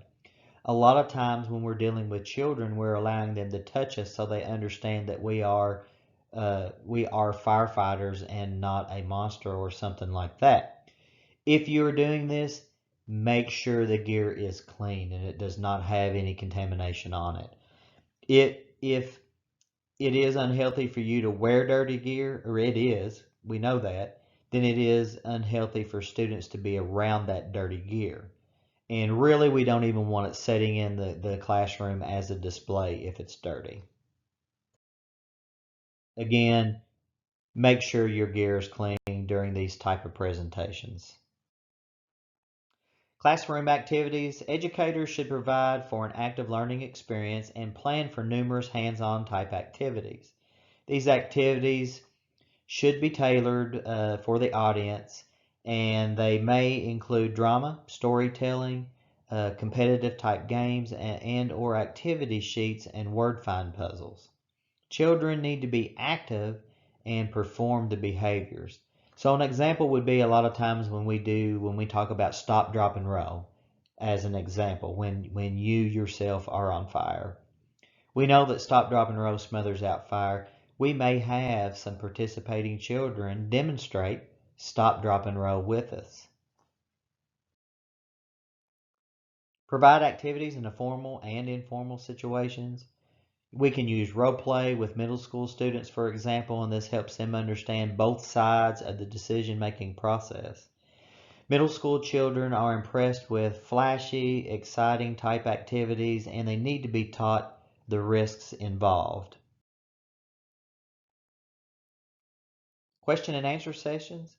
A lot of times when we're dealing with children, we're allowing them to touch us so they understand that we are firefighters and not a monster or something like that. If you're doing this, make sure the gear is clean and it does not have any contamination on it. If it is unhealthy for you to wear dirty gear, or it is, we know that, then it is unhealthy for students to be around that dirty gear. And really, we don't even want it sitting in the classroom as a display if it's dirty. Again, make sure your gear is clean during these type of presentations. Classroom activities. Educators should provide for an active learning experience and plan for numerous hands-on type activities. These activities should be tailored for the audience, and they may include drama, storytelling, competitive type games, and or activity sheets and word find puzzles. Children need to be active and perform the behaviors. So an example would be a lot of times when we talk about stop, drop, and roll as an example, when you yourself are on fire. We know that stop, drop, and roll smothers out fire. We may have some participating children demonstrate stop, drop, and roll with us. Provide activities in the formal and informal situations. We can use role play with middle school students, for example, and this helps them understand both sides of the decision-making process. Middle school children are impressed with flashy, exciting type activities, and they need to be taught the risks involved. Question and answer sessions.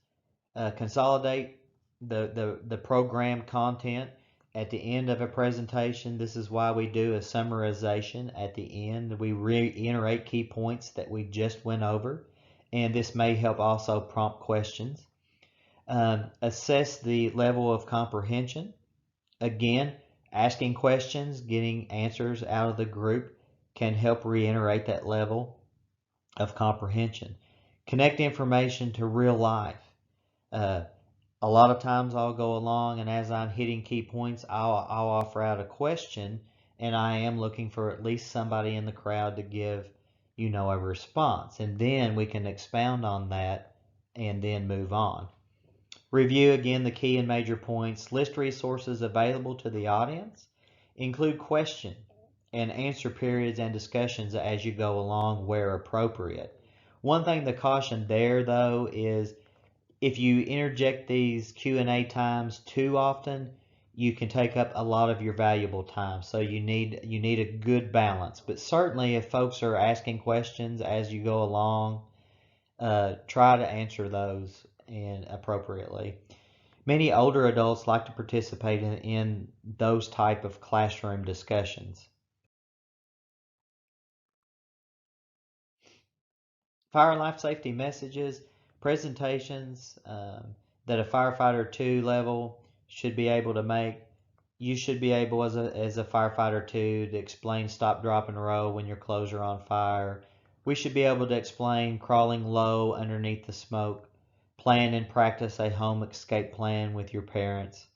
Consolidate the program content at the end of a presentation. This is why we do a summarization at the end. We reiterate key points that we just went over, and this may help also prompt questions. Assess the level of comprehension. Again, asking questions, getting answers out of the group can help reiterate that level of comprehension. Connect information to real life. Uh, a lot of times I'll go along, and as I'm hitting key points, I'll offer out a question, and I am looking for at least somebody in the crowd to give, a response. And then we can expound on that and then move on. Review again the key and major points. List resources available to the audience. Include question and answer periods and discussions as you go along where appropriate. One thing to caution there, though, is if you interject these Q&A times too often, you can take up a lot of your valuable time. So you need a good balance. But certainly if folks are asking questions as you go along, try to answer those and appropriately. Many older adults like to participate in those type of classroom discussions. Fire and life safety messages, presentations that a firefighter 2 level should be able to make. You should be able as a firefighter 2 to explain stop, drop, and roll when your clothes are on fire. We should be able to explain crawling low underneath the smoke. Plan and practice a home escape plan with your parents.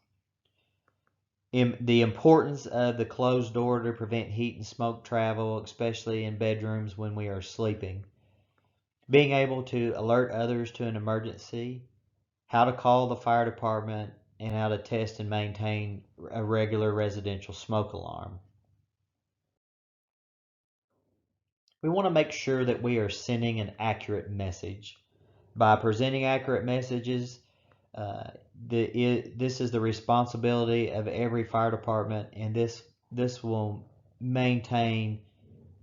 The importance of the closed door to prevent heat and smoke travel, especially in bedrooms when we are sleeping. Being able to alert others to an emergency, how to call the fire department, and how to test and maintain a regular residential smoke alarm. We want to make sure that we are sending an accurate message. By presenting accurate messages, this is the responsibility of every fire department, and this will maintain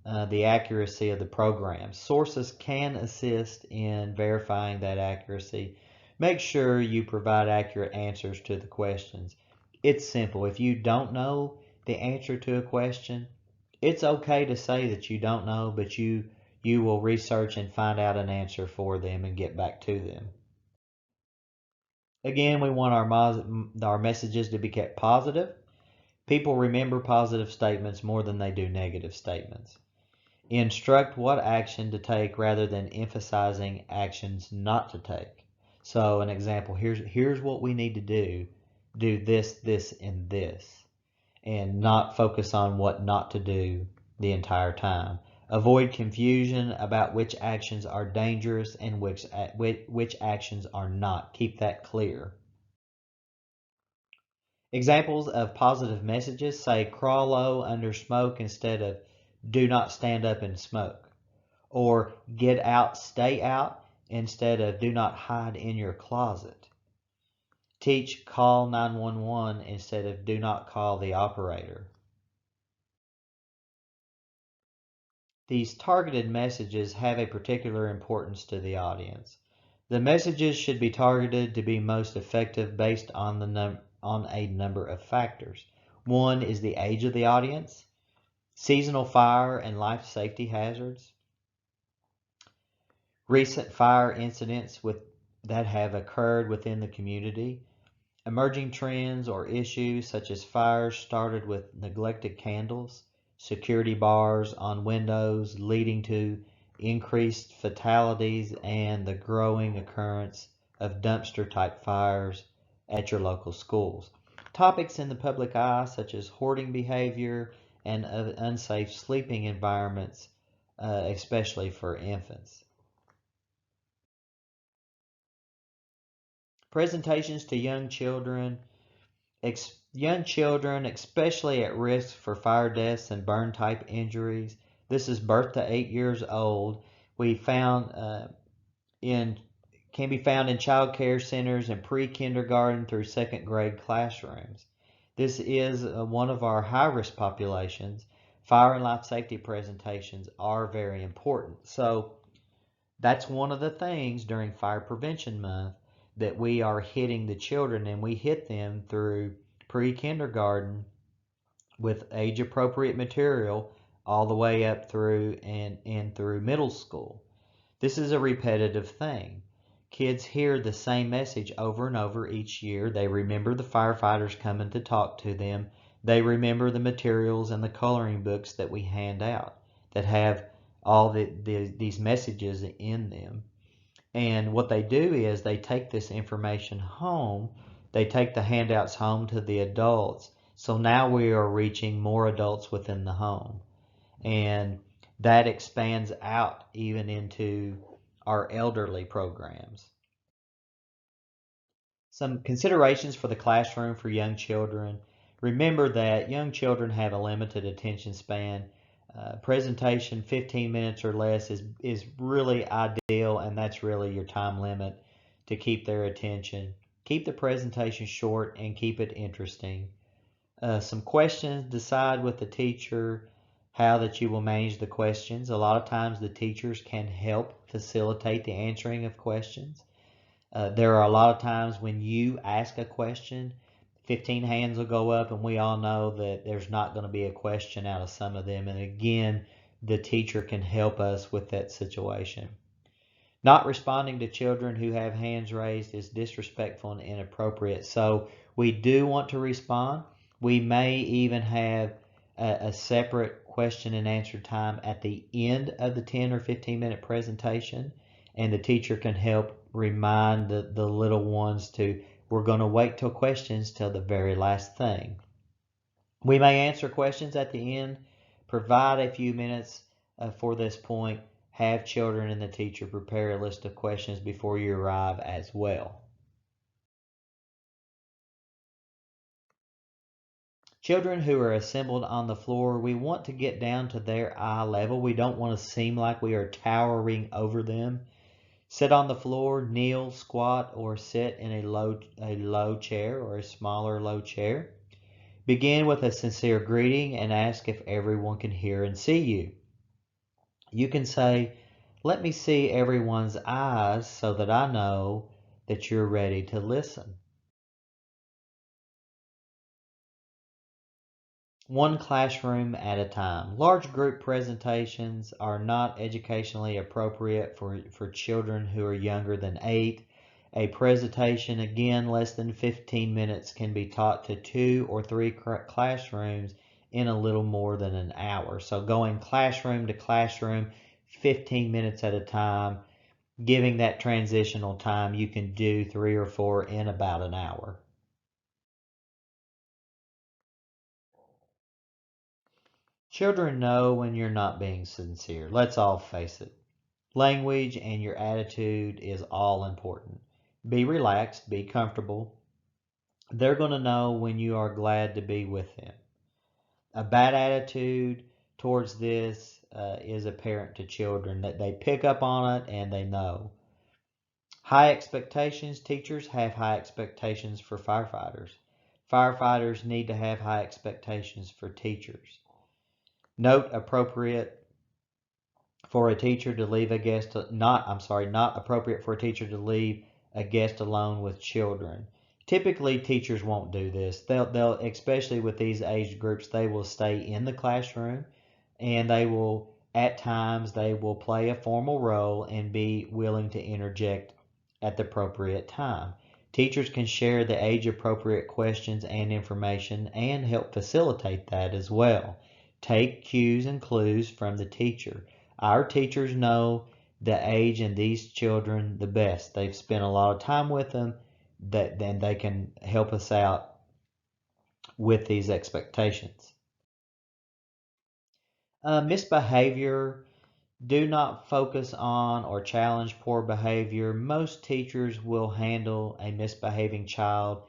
the accuracy of the program. Sources can assist in verifying that accuracy. Make sure you provide accurate answers to the questions. It's simple. If you don't know the answer to a question, it's okay to say that you don't know, but you will research and find out an answer for them and get back to them. Again, we want our messages to be kept positive. People remember positive statements more than they do negative statements. Instruct what action to take rather than emphasizing actions not to take. So an example, here's what we need to do. Do this, this, and this. And not focus on what not to do the entire time. Avoid confusion about which actions are dangerous and which actions are not. Keep that clear. Examples of positive messages say crawl low under smoke instead of do not stand up and smoke. Or get out, stay out instead of do not hide in your closet. Teach call 911 instead of do not call the operator. These targeted messages have a particular importance to the audience. The messages should be targeted to be most effective based on a number of factors. One is the age of the audience, seasonal fire and life safety hazards, recent fire incidents that have occurred within the community, emerging trends or issues such as fires started with neglected candles, security bars on windows leading to increased fatalities, and the growing occurrence of dumpster type fires at your local schools. Topics in the public eye such as hoarding behavior and unsafe sleeping environments, especially for infants. Presentations to young children, especially at risk for fire deaths and burn type injuries. This is birth to 8 years old. We found can be found in child care centers and pre-kindergarten through second grade classrooms. This is one of our high-risk populations. Fire and life safety presentations are very important. So that's one of the things during Fire Prevention Month that we are hitting the children, and we hit them through pre-kindergarten with age-appropriate material all the way up through and through middle school. This is a repetitive thing. Kids hear the same message over and over each year. They remember the firefighters coming to talk to them. They remember the materials and the coloring books that we hand out that have all these messages in them. And what they do is they take this information home. They take the handouts home to the adults So now we are reaching more adults within the home. And that expands out even into our elderly programs. Some considerations for the classroom for young children. Remember that young children have a limited attention span. Presentation 15 minutes or less is really ideal, and that's really your time limit to keep their attention. Keep the presentation short and keep it interesting. Some questions, decide with the teacher how that you will manage the questions. A lot of times the teachers can help facilitate the answering of questions. There are a lot of times when you ask a question, 15 hands will go up, and we all know that there's not going to be a question out of some of them. And again, the teacher can help us with that situation. Not responding to children who have hands raised is disrespectful and inappropriate. So we do want to respond. We may even have a separate question and answer time at the end of the 10 or 15-minute presentation, and the teacher can help remind the little ones to, we're going to wait till questions till the very last thing. We may answer questions at the end, provide a few minutes for this point, have children and the teacher prepare a list of questions before you arrive as well. Children who are assembled on the floor, we want to get down to their eye level. We don't want to seem like we are towering over them. Sit on the floor, kneel, squat, or sit in a low chair or a smaller low chair. Begin with a sincere greeting and ask if everyone can hear and see you. You can say, let me see everyone's eyes so that I know that you're ready to listen. One classroom at a time. Large group presentations are not educationally appropriate for children who are younger than 8. A presentation, again, less than 15 minutes can be taught to 2 or 3 classrooms in a little more than an hour. So going classroom to classroom, 15 minutes at a time, giving that transitional time, you can do 3 or 4 in about an hour. Children know when you're not being sincere. Let's all face it. Language and your attitude is all important. Be relaxed, be comfortable. They're going to know when you are glad to be with them. A bad attitude towards this is apparent to children, that they pick up on it and they know. High expectations. Teachers have high expectations for firefighters. Firefighters need to have high expectations for teachers. Note appropriate for a teacher to leave a guest, not appropriate for a teacher to leave a guest alone with children. Typically, teachers won't do this. They'll, especially with these age groups, they will stay in the classroom, and they will, at times, they will play a formal role and be willing to interject at the appropriate time. Teachers can share the age-appropriate questions and information and help facilitate that as well. Take cues and clues from the teacher. Our teachers know the age and these children the best. They've spent a lot of time with them, that then they can help us out with these expectations. Misbehavior. Do not focus on or challenge poor behavior. Most teachers will handle a misbehaving child.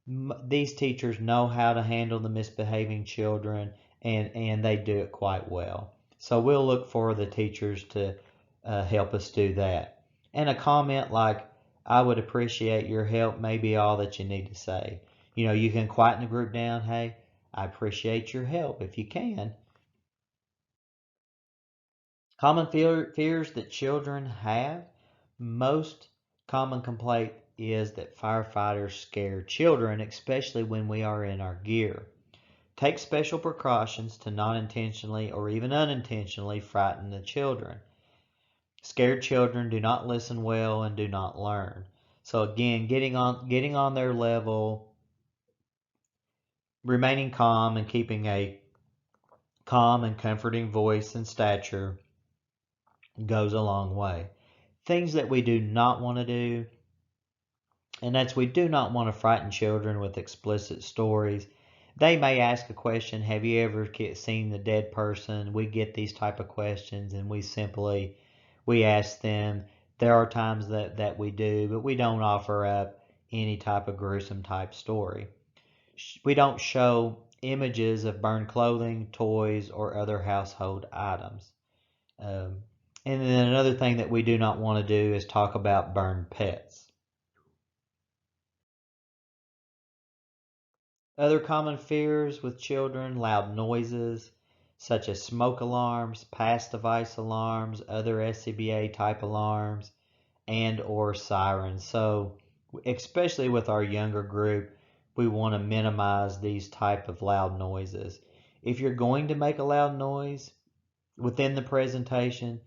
These teachers know how to handle the misbehaving children, and they do it quite well. So we'll look for the teachers to help us do that. And a comment like, I would appreciate your help, may be all that you need to say. You can quieten the group down. Hey, I appreciate your help if you can. Common fears that children have. Most common complaint is that firefighters scare children, especially when we are in our gear. Take special precautions to not intentionally or even unintentionally frighten the children. Scared children do not listen well and do not learn. So again, getting on their level, remaining calm and keeping a calm and comforting voice and stature goes a long way. Things that we do not want to do, and that's, we do not want to frighten children with explicit stories. They may ask a question, have you ever seen the dead person? We get these type of questions and we ask them. There are times that we do, but we don't offer up any type of gruesome type story. We don't show images of burned clothing, toys, or other household items. Um, and then another thing that we do not want to do is talk about burned pets. Other common fears with children: loud noises such as smoke alarms, pass device alarms, other SCBA type alarms, and or sirens. So especially with our younger group, we want to minimize these type of loud noises. If you're going to make a loud noise within the presentation,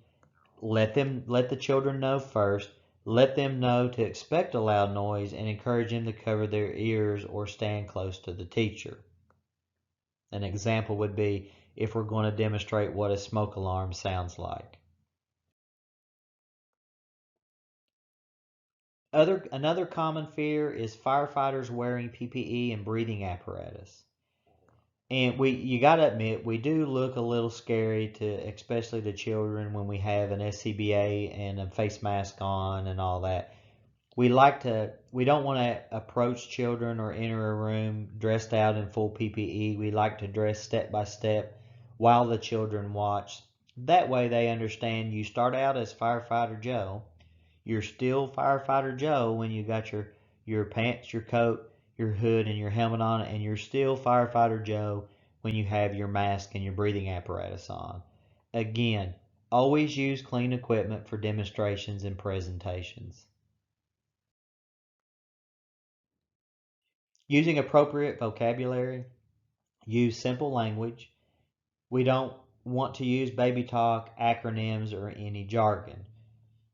let the children know first. Let them know to expect a loud noise and encourage them to cover their ears or stand close to the teacher. An example would be if we're going to demonstrate what a smoke alarm sounds like. Another common fear is firefighters wearing PPE and breathing apparatus. And you got to admit, we do look a little scary to, especially to children, when we have an SCBA and a face mask on and all that. We don't want to approach children or enter a room dressed out in full PPE. We like to dress step by step while the children watch. That way they understand you start out as Firefighter Joe. You're still Firefighter Joe when you got your pants, your coat, your hood, and your helmet on, and you're still Firefighter Joe when you have your mask and your breathing apparatus on. Again, always use clean equipment for demonstrations and presentations. Using appropriate vocabulary, use simple language. We don't want to use baby talk, acronyms, or any jargon.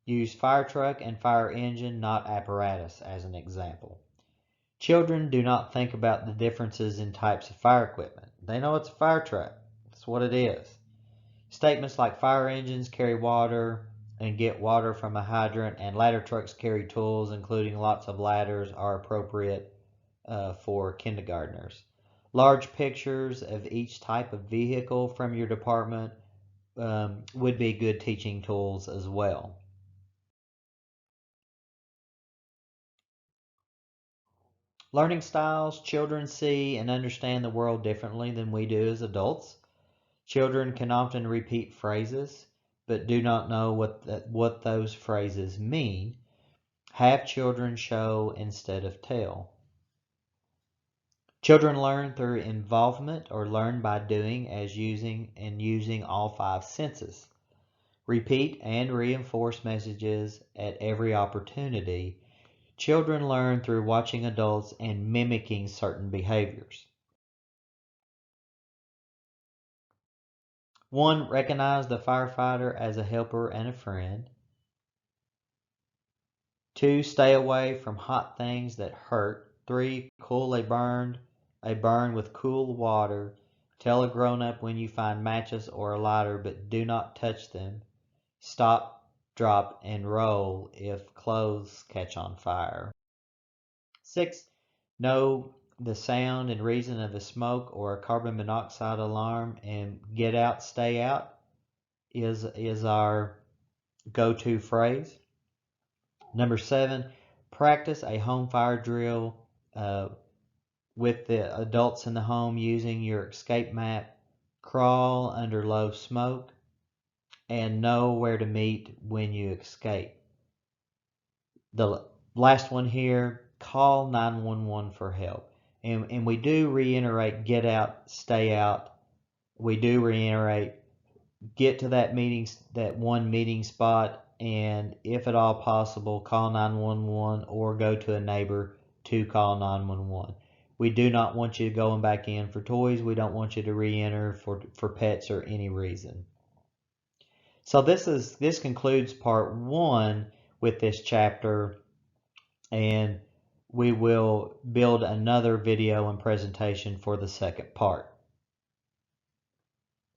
Use fire truck and fire engine, not apparatus, as an example. Children do not think about the differences in types of fire equipment. They know it's a fire truck. That's what it is. Statements like fire engines carry water and get water from a hydrant, and ladder trucks carry tools, including lots of ladders, are appropriate for kindergartners. Large pictures of each type of vehicle from your department would be good teaching tools as well. Learning styles: children see and understand the world differently than we do as adults. Children can often repeat phrases, but do not know what those phrases mean. Have children show instead of tell. Children learn through involvement or learn by doing, as using all five senses. Repeat and reinforce messages at every opportunity. Children learn through watching adults and mimicking certain behaviors. 1. Recognize the firefighter as a helper and a friend. 2. Stay away from hot things that hurt. 3. Cool a burn with cool water. Tell a grown-up when you find matches or a lighter, but do not touch them. Stop, drop, and roll if clothes catch on fire. 6. Know the sound and reason of a smoke or a carbon monoxide alarm, and get out, stay out is our go-to phrase. Number 7, practice a home fire drill with the adults in the home using your escape map. Crawl under low smoke and know where to meet when you escape. The last one here, call 911 for help. And we do reiterate get out, stay out. We do reiterate get to that one meeting spot, and if at all possible, call 911 or go to a neighbor to call 911. We do not want you going back in for toys. We don't want you to re-enter for pets or any reason. So this concludes part 1 with this chapter, and we will build another video and presentation for the second part.